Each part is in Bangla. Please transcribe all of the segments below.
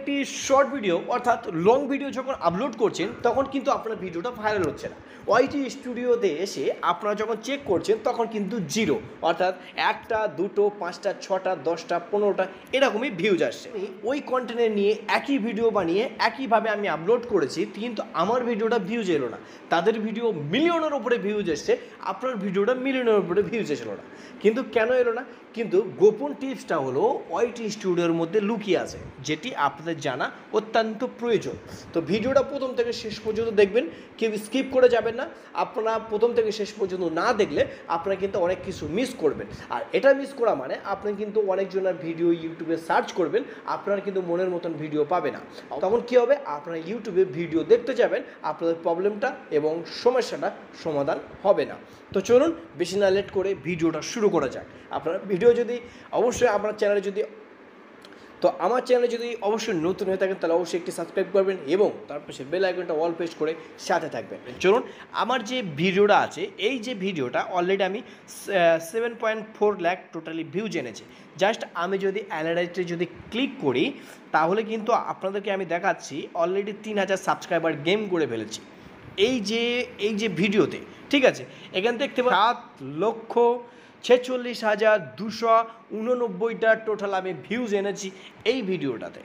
একটি শর্ট ভিডিও অর্থাৎ লং ভিডিও যখন আপলোড করছেন তখন কিন্তু আপনার ভিডিওটা ভাইরাল হচ্ছে না। ওয়াইটি স্টুডিওতে এসে আপনারা যখন চেক করছেন তখন কিন্তু জিরো, অর্থাৎ 1টা 2টো 5টা 6টা 10টা 15টা এরকমই ভিউজ আসছে। ওই কন্টেন্ট নিয়ে একই ভিডিও বানিয়ে একইভাবে আমি আপলোড করেছি, কিন্তু আমার ভিডিওটা ভিউজ এলো না। তাদের ভিডিও মিলিয়নের উপরে ভিউজ এসছে, আপনার ভিডিওটা মিলিয়নের উপরে ভিউজ এসলো না। কিন্তু কেন এলো না? কিন্তু গোপন টিপসটা হলো ওয়াইটি স্টুডিওর মধ্যে লুকিয়ে আছে, যেটি আপনাদের জানা অত্যন্ত প্রয়োজন। তো ভিডিওটা প্রথম থেকে শেষ পর্যন্ত দেখবেন, কেউ স্কিপ করে যাবেন না। আপনারা প্রথম থেকে শেষ পর্যন্ত না দেখলে আপনারা কিন্তু অনেক কিছু মিস করবেন। আর এটা মিস করা মানে আপনি কিন্তু অনেকজনের ভিডিও ইউটিউবে সার্চ করবেন, আপনারা কিন্তু মনের মতন ভিডিও পাবে না। তখন কী হবে? আপনারা ইউটিউবে ভিডিও দেখতে যাবেন, আপনাদের প্রবলেমটা এবং সমস্যাটা সমাধান হবে না। তো চলুন বেশি না লেট করে ভিডিওটা শুরু করা যাক। আপনার ভিডিও যদি অবশ্যই আমার চ্যানেলে আমার চ্যানেলে যদি অবশ্যই নতুন হয়ে থাকেন তাহলে অবশ্যই একটি সাবস্ক্রাইব করবেন এবং তারপর সে বেল আইকনটা অল প্রেস করে সাথে থাকবেন। চলুন, আমার যে ভিডিওটা আছে, এই যে ভিডিওটা অলরেডি আমি 7.4 লাখ টোটালি ভিউজ এনেছে। জাস্ট আমি যদি অ্যানালাইজে যদি ক্লিক করি তাহলে কিন্তু আপনাদেরকে আমি দেখাচ্ছি অলরেডি 3000 সাবস্ক্রাইবার গেম করে ফেলেছি এই যে ভিডিওতে। ঠিক আছে, এখান দেখতে পাচ্ছি 7,46,289টা টোটাল আমি ভিউজ এনেছি এই ভিডিওটাতে।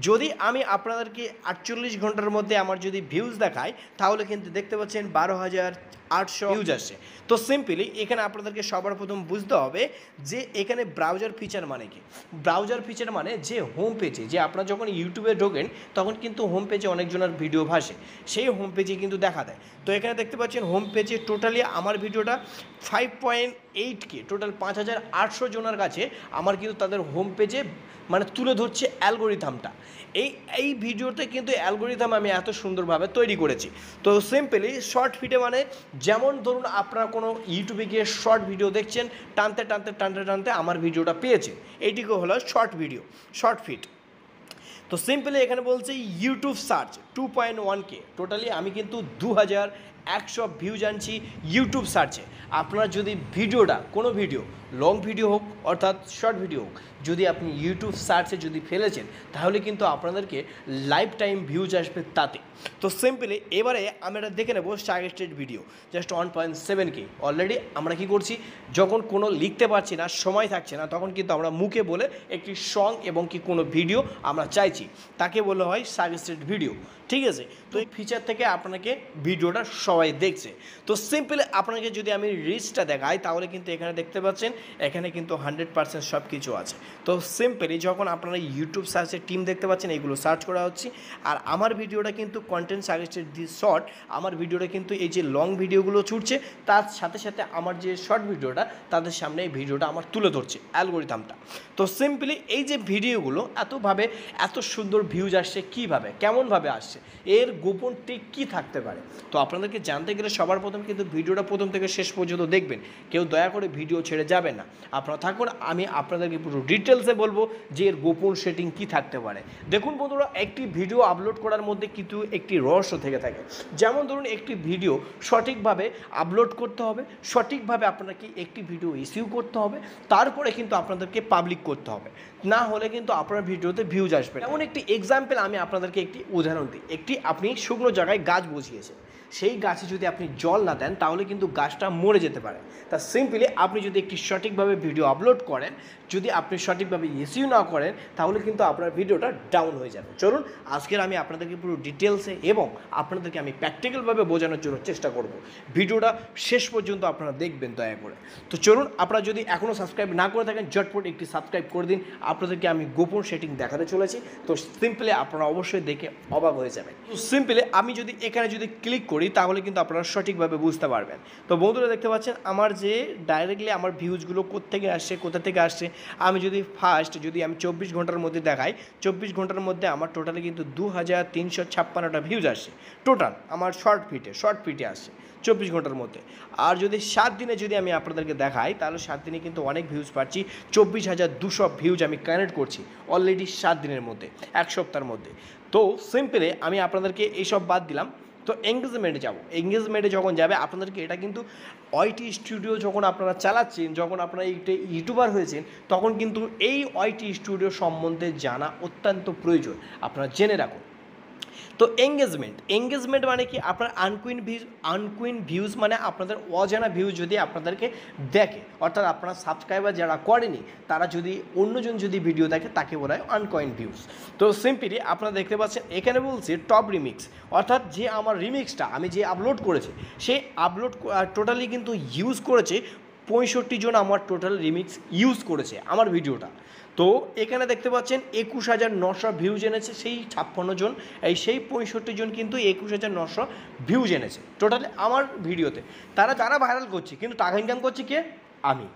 যদি আমি আপনাদেরকে 48 ঘন্টার মধ্যে আমার যদি ভিউজ দেখাই তাহলে কিন্তু দেখতে পাচ্ছেন 12,800 ভিউজ আসছে। তো সিম্পলি এখানে আপনাদেরকে সবার প্রথম বুঝতে হবে যে এখানে ব্রাউজার ফিচার মানে কি। ব্রাউজার ফিচার মানে যে হোম পেজে, যে আপনারা যখন ইউটিউবে ঢোকেন তখন কিন্তু হোম পেজে অনেকজনের ভিডিও ভাসে, সেই হোম পেজে কিন্তু দেখা দেয়। তো এখানে দেখতে পাচ্ছেন হোম পেজে টোটালি আমার ভিডিওটা 5.8K, টোটাল 5,800 জনের কাছে আমার কিন্তু তাদের হোম পেজে মানে তুলে ধরছে অ্যালগোরিথামটা। এই ভিডিওতে কিন্তু অ্যালগোরিথাম আমি এত সুন্দরভাবে তৈরি করেছি। তো সিম্পলি শর্ট ফিটে মানে যেমন ধরুন আপনারা কোনো ইউটিউবে গিয়ে শর্ট ভিডিও দেখছেন, টানতে টানতে টানতে টানতে আমার ভিডিওটা পেয়েছে, এইটিকে হলো শর্ট ভিডিও, শর্ট ফিট। তো সিম্পলি এখানে বলছে ইউটিউব সার্চ 2.1K, টোটালি আমি কিন্তু 2,100 ভিউজ আনছি ইউটিউব সার্চে। আপনারা যদি ভিডিওটা কোনো ভিডিও লং ভিডিও হোক অর্থাৎ শর্ট ভিডিও হোক, যদি আপনি ইউটিউব সার্চে যদি ফেলেছেন তাহলে কিন্তু আপনাদেরকে লাইফ টাইম ভিউজ আসবে তাতে। তো সিম্পলি এবারে আমরা দেখে নেব suggested video just 1.7K। Already আমরা কি করছি, যখন কোনো লিখতে পারছি না, সময় থাকছে না, তখন কিন্তু আমরা মুখে বলে একটি সং এবং কি কোনো ভিডিও আমরা চাইছি, তাকে বলা হয় সাজেস্টেড ভিডিও। ঠিক আছে, তো এই ফিচার থেকে আপনাকে ভিডিওটা সবাই দেখছে। তো সিম্পলি আপনাকে যদি আমি রিচটা দেখাই তাহলে কিন্তু এখানে দেখতে পাচ্ছেন এখানে কিন্তু 100% সব কিছু আছে। তো সিম্পলি যখন আপনারা ইউটিউব সার্চের টিম দেখতে পাচ্ছেন, এইগুলো সার্চ করা হচ্ছে। আর আমার ভিডিওটা কিন্তু কন্টেন্ট সাজেস্টেড দি শর্ট, আমার ভিডিওটা কিন্তু এই যে লং ভিডিওগুলো ছুটছে তার সাথে সাথে আমার যে শর্ট ভিডিওটা তাদের সামনে এই ভিডিওটা আমার তুলে ধরছে অ্যালগোরিথামটা। তো সিম্পলি এই যে ভিডিওগুলো এত সুন্দর ভিউজ আসছে, কীভাবে কেমনভাবে আসছে, এর গোপন ট্রিক কী থাকতে পারে? তো আপনাদেরকে জানতে গেলে সবার প্রথম কিন্তু ভিডিওটা প্রথম থেকে শেষ পর্যন্ত দেখবেন, কেউ দয়া করে ভিডিও ছেড়ে যাবেন না। আপনারা থাকুন, আমি আপনাদেরকে পুরো ডিটেলসে বলবো যে এর গোপন সেটিং কী থাকতে পারে। দেখুন বন্ধুরা, একটি ভিডিও আপলোড করার মধ্যে কিন্তু একটি রহস্য থেকে থাকে। যেমন ধরুন একটি ভিডিও সঠিকভাবে আপলোড করতে হবে, সঠিকভাবে আপনাকে একটি ভিডিও ইস্যু করতে হবে, তারপরে কিন্তু আপনাদেরকে পাবলিক করতে হবে, না হলে কিন্তু আপনার ভিডিওতে ভিউজ আসবে। এমন একটি এক্সাম্পল আমি আপনাদেরকে একটি উদাহরণ দিই। আপনি শুকনো জায়গায় গাছ বসিয়েছেন, সেই গাছে যদি আপনি জল না দেন তাহলে কিন্তু গাছটা মরে যেতে পারে। তা সিম্পলি আপনি যদি একটি সঠিকভাবে ভিডিও আপলোড করেন, যদি আপনি সঠিকভাবে ইস্যু না করেন তাহলে কিন্তু আপনার ভিডিওটা ডাউন হয়ে যাবে। চলুন আজকের আমি আপনাদেরকে পুরো ডিটেলসে এবং আপনাদেরকে আমি প্র্যাকটিক্যালভাবে বোঝানোর জন্য চেষ্টা করব। ভিডিওটা শেষ পর্যন্ত আপনারা দেখবেন দয়া করে। তো চলুন, আপনারা যদি এখনও সাবস্ক্রাইব না করে থাকেন ঝটপট একটি সাবস্ক্রাইব করে দিন। আপনাদেরকে আমি গোপন সেটিং দেখাতে চলেছি, তো সিম্পলি আপনারা অবশ্যই দেখে অবাক হয়ে যাবেন। তো সিম্পলি আমি যদি এখানে যদি ক্লিক করি তাহলে কিন্তু আপনারা সঠিকভাবে বুঝতে পারবেন। তো বন্ধুরা দেখতে পাচ্ছেন আমার যে ডাইরেক্টলি আমার ভিউজগুলো কোথা থেকে আসছে। আমি যদি যদি আমি 24 ঘন্টার মধ্যে দেখাই, 24 ঘন্টার মধ্যে আমার টোটালি কিন্তু 2,356টা ভিউজ আসছে টোটাল আমার শর্ট ফিটে আসছে 24 ঘন্টার মধ্যে। আর যদি 7 দিনে যদি আমি আপনাদেরকে দেখাই তাহলে 7 দিনে কিন্তু অনেক ভিউজ পাচ্ছি, 24,200 ভিউজ আমি কানেক্ট করছি অলরেডি 7 দিনের মধ্যে, এক সপ্তাহের মধ্যে। তো সিম্পলি আমি আপনাদেরকে এইসব বাদ দিলাম, তো এঙ্গেজমেন্টে যাব, এঙ্গেজমেন্টে যখন যাবে আপনাদেরকে এটা কিন্তু ওয়াইটি স্টুডিও যখন আপনারা চালাচ্ছেন, যখন আপনারা এইটা ইউটিউবার হয়েছেন, তখন কিন্তু এই ওয়াইটি স্টুডিও সম্বন্ধে জানা অত্যন্ত প্রয়োজন, আপনারা জেনে রাখুন। তো এঙ্গেজমেন্ট মানে কি, আপনার আনকুইন ভিউজ মানে আপনাদের অজানা ভিউজ যদি আপনাদেরকে দেখে, অর্থাৎ আপনার সাবস্ক্রাইবার যারা করেনি তারা যদি অন্যজন যদি ভিডিও দেখে তাকে বলা হয় আনকয়েন ভিউজ। তো সিম্পলি আপনারা দেখতে পাচ্ছেন এখানে বলছে টপ রিমিক্স, অর্থাৎ যে আমার রিমিক্সটা আমি যে আপলোড করেছি সেই আপলোড টোটালি কিন্তু ইউজ করেছে 65 জন আমার টোটাল রিমিক্স ইউজ করেছে আমার ভিডিওটা। তো এখানে দেখতে পাচ্ছেন 21,900 ভিউজ এনেছে সেই 56 জন, সেই 65 জন কিন্তু 21,900 ভিউজ এনেছে টোটালি আমার ভিডিওতে। তারা ভাইরাল করছে, কিন্তু টাকা ইনকাম করছে কে? আমি।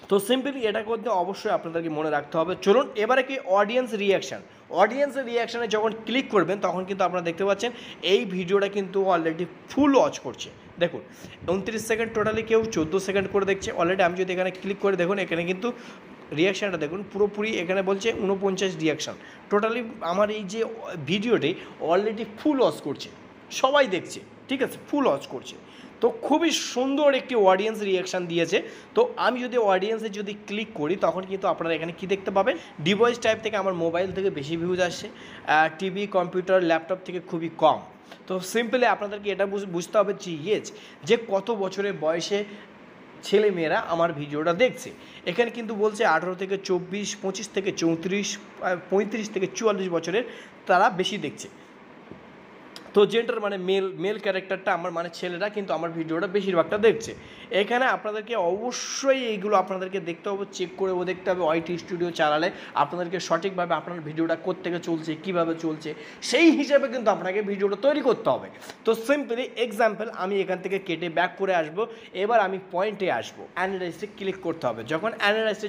তো সিম্পলি এটা করতে অবশ্যই আপনাদেরকে মনে রাখতে হবে। চলুন এবারে কি অডিয়েন্স রিয়াকশানে যখন ক্লিক করবেন তখন কিন্তু আপনারা দেখতে পাচ্ছেন এই ভিডিওটা কিন্তু অলরেডি ফুল ওয়াচ করছে। দেখুন 29 সেকেন্ড, টোটালি কেউ 14 সেকেন্ড করে দেখছে অলরেডি। আমি যদি এখানে ক্লিক করে দেখুন, এখানে কিন্তু রিয়াকশানটা দেখুন পুরোপুরি এখানে বলছে 49 রিয়াকশান। টোটালি আমার এই যে ভিডিওটি অলরেডি ফুল ওয়াচ করছে, সবাই দেখছে, ঠিক আছে, ফুল ওয়াচ করছে। তো খুবই সুন্দর একটি অডিয়েন্স রিয়াকশান দিয়েছে। তো আমি যদি অডিয়েন্সে যদি ক্লিক করি তখন কিন্তু আপনারা এখানে কি দেখতে পাবেন, ডিভাইস টাইপ থেকে আমার মোবাইল থেকে বেশি ভিউজ আসছে, টিভি, কম্পিউটার, ল্যাপটপ থেকে খুবই কম। তো সিম্পলি আপনাদেরকে এটা বুঝতে হবে যে কত বছরের বয়সে ছেলে মেয়েরা আমার ভিডিওটা দেখছে। এখানে কিন্তু বলছে 18 থেকে 24, 25 থেকে 34, 35 থেকে 44 বছরের তারা বেশি দেখছে। তো জেন্ডার মানে মেল ক্যারেক্টারটা আমার মানে ছেলেরা কিন্তু আমার ভিডিওটা বেশিরভাগটা দেখছে। এখানে আপনাদেরকে অবশ্যই এইগুলো আপনাদেরকে দেখতে হবে, চেক করে দেখতে হবে। ওয়াইটি স্টুডিও চালালে আপনাদেরকে সঠিকভাবে আপনার ভিডিওটা কোত্থেকে চলছে, কীভাবে চলছে, সেই হিসাবে কিন্তু আপনাকে ভিডিওটা তৈরি করতে হবে। তো সিম্পলি এক্সাম্পল আমি এখান থেকে কেটে ব্যাক করে আসব। এবার আমি পয়েন্টে আসবো, অ্যানালাইসে ক্লিক করতে হবে। যখন অ্যানালাইসে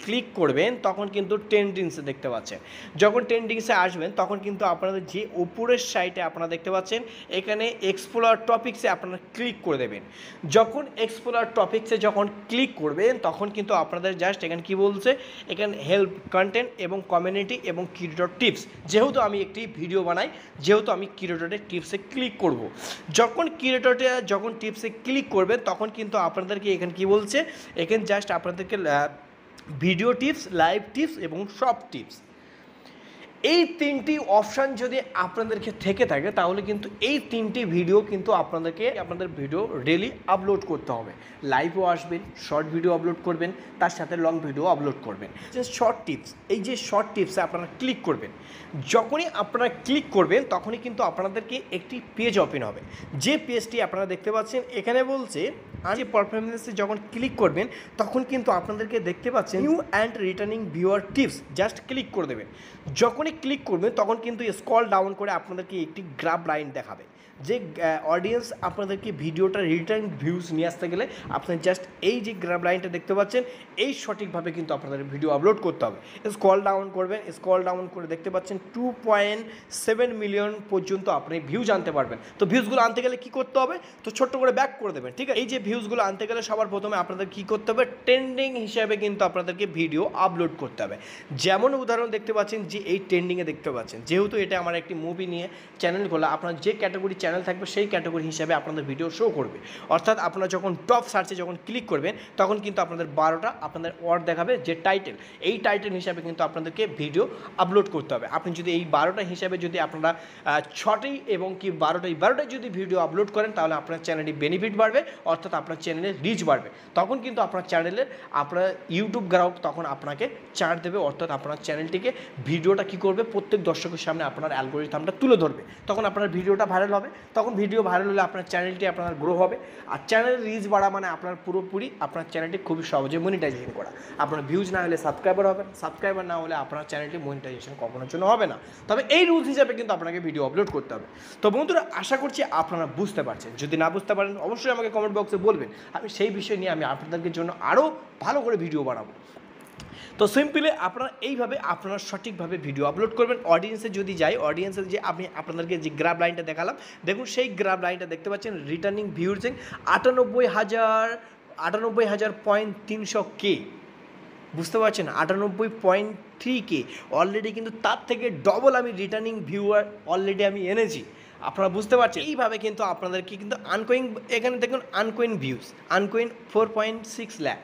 ক্লিক করবেন তখন কিন্তু ট্রেন্ডিংসে দেখতে পাচ্ছেন। যখন ট্রেন্ডিংসে আসবেন তখন কিন্তু আপনাদের যে উপরের সাইটে আপনারা দেখতে পাচ্ছেন এখানে এক্সপ্লোর টপিক্সে আপনারা ক্লিক করে দেবেন। যখন এক্সপ্লোর টপিক্সে যখন ক্লিক করবেন তখন কিন্তু আপনাদের জাস্ট এখানে কি বলছে, এখানে হেল্প, কন্টেন্ট এবং কমিউনিটি এবং ক্রিয়েটর টিপস। যেহেতু আমি একটি ভিডিও বানাই, যেহেতু আমি ক্রিয়েটরের টিপসে ক্লিক করব। যখন টিপসে ক্লিক করবেন তখন কিন্তু আপনাদেরকে এখানে কি বলছে, এখানে জাস্ট আপনাদেরকে ভিডিও টিপস, লাইভ টিপস এবং সব টিপস, এই 3টি অপশান যদি আপনাদেরকে থেকে থাকে তাহলে কিন্তু এই 3টি ভিডিও কিন্তু আপনাদের ভিডিও ডেলি আপলোড করতে হবে। লাইভও আসবেন, শর্ট ভিডিও আপলোড করবেন, তার সাথে লং ভিডিও আপলোড করবেন। যে শর্ট টিপস, এই যে শর্ট টিপসে আপনারা ক্লিক করবেন, যখনই আপনারা ক্লিক করবেন তখনই কিন্তু আপনাদেরকে একটি পেজ ওপেন হবে। যে পেজটি আপনারা দেখতে পাচ্ছেন এখানে বলছে যে পারফরমেন্সে যখন ক্লিক করবেন তখন কিন্তু আপনাদেরকে দেখতে পাচ্ছেন new and returning viewer tips, just click করে দেবেন। যখনই ক্লিক করবেন তখন কিন্তু স্ক্রল ডাউন করে আপনাদেরকে একটি গ্রাফ লাইন দেখাবে। যে অডিয়েন্স আপনাদেরকে ভিডিওটা রিটার্ন ভিউজ নিয়ে আসতে গেলে আপনার জাস্ট এই যে গ্রাফ লাইনটা দেখতে পাচ্ছেন এই সঠিকভাবে কিন্তু আপনাদের ভিডিও আপলোড করতে হবে। স্ক্রল ডাউন করবেন, স্ক্রল ডাউন করে দেখতে পাচ্ছেন 2.7 মিলিয়ন পর্যন্ত আপনি ভিউজ আনতে পারবেন। তো ভিউজগুলো আনতে গেলে কী করতে হবে, তো ছোট্ট করে ব্যাক করে দেবেন, ঠিক আছে। এই যে ভিউজগুলো আনতে গেলে সবার প্রথমে আপনাদের কী করতে হবে, ট্রেন্ডিং হিসাবে কিন্তু আপনাদেরকে ভিডিও আপলোড করতে হবে। যেমন উদাহরণ দেখতে পাচ্ছেন যে এই ট্রেন্ডিংয়ে দেখতে পাচ্ছেন, যেহেতু এটা আমার একটি মুভি নিয়ে চ্যানেল খোলা, আপনার যে ক্যাটাগরি চ্যানেল থাকবে সেই ক্যাটাগরি হিসাবে আপনাদের ভিডিও শো করবে। অর্থাৎ আপনারা যখন টপ সার্চে যখন ক্লিক করবেন তখন কিন্তু আপনাদের 12টা আপনাদের ওয়ার্ড দেখাবে যে টাইটেল, এই টাইটেল হিসাবে কিন্তু আপনাদেরকে ভিডিও আপলোড করতে হবে। আপনি যদি এই 12টা হিসাবে যদি আপনারা 6টি এবং কি 12টায় যদি ভিডিও আপলোড করেন তাহলে আপনার চ্যানেলটি বেনিফিট বাড়বে, অর্থাৎ আপনার চ্যানেলের রিচ বাড়বে। তখন কিন্তু আপনার চ্যানেলের আপনার ইউটিউব গ্রাহক তখন আপনাকে ছাড় দেবে, অর্থাৎ আপনার চ্যানেলটিকে ভিডিওটা কী করবে, প্রত্যেক দর্শকের সামনে আপনার অ্যালগরিদমটা তুলে ধরবে। তখন আপনার ভিডিওটা ভাইরাল হবে। তখন ভিডিও ভাইরাল হলে আপনার চ্যানেলটি আপনার গ্রো হবে। আর চ্যানেলের রিচ বাড়া মানে আপনার পুরোপুরি আপনার চ্যানেলটি খুবই সহজে মনিটাইজেশন করা। আপনার ভিউজ না হলে সাবস্ক্রাইবার হবে, সাবস্ক্রাইবার না হলে আপনার চ্যানেলটি মনিটাইজেশন কখনোর জন্য হবে না। তবে এই রুলস হিসাবে কিন্তু আপনাকে ভিডিও আপলোড করতে হবে। তো বন্ধুরা আশা করছি আপনারা বুঝতে পারছেন। যদি না বুঝতে পারেন অবশ্যই আমাকে কমেন্ট বক্সে বলবেন, আমি সেই বিষয় নিয়ে আমি আপনাদের জন্য আরও ভালো করে ভিডিও বানাবো। তো সিম্পলি আপনারা এইভাবে আপনারা সঠিকভাবে ভিডিও আপলোড করবেন। অডিয়েন্সে যদি যাই, অডিয়েন্সের যে আমি আপনাদেরকে যে গ্রাফ লাইনটা দেখালাম, দেখুন সেই গ্রাফ লাইনটা দেখতে পাচ্ছেন রিটার্নিং ভিউজ 98,300K, বুঝতে পারছেন 98.3K অলরেডি, কিন্তু তার থেকে ডবল আমি রিটার্নিং ভিউয়ার অলরেডি আমি এনেছি। আপনারা বুঝতে পারছেন, এইভাবে কিন্তু আপনাদেরকে কিন্তু আনকোয়িং, এখানে দেখুন আনকোয়িং ভিউজ, আনকোয়িং 4.6 লাখ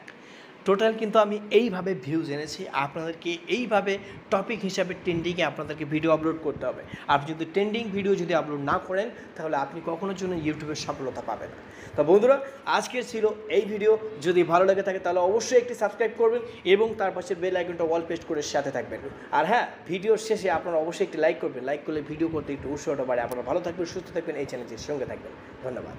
টোটাল কিন্তু আমি এইভাবে ভিউজ এনেছি। আপনাদেরকে এইভাবে টপিক হিসাবে ট্রেন্ডিংয়ে আপনাদেরকে ভিডিও আপলোড করতে হবে। আপনি যদি ট্রেন্ডিং ভিডিও যদি আপলোড না করেন তাহলে আপনি কখনোর জন্য ইউটিউবের সফলতা পাবেন না। তো বন্ধুরা, আজকের ছিল এই ভিডিও। যদি ভালো লেগে থাকে তাহলে অবশ্যই একটি সাবস্ক্রাইব করবেন এবং তার পাশে বেল আইকনটা অল প্রেস করে সাথে থাকবেন। আর হ্যাঁ, ভিডিওর শেষে আপনারা অবশ্যই একটি লাইক করবেন। লাইক করলে ভিডিও করতে একটু উৎসাহটা বাড়ে। আপনারা ভালো থাকবেন, সুস্থ থাকবেন, এই চ্যানেলটির সঙ্গে থাকবেন। ধন্যবাদ।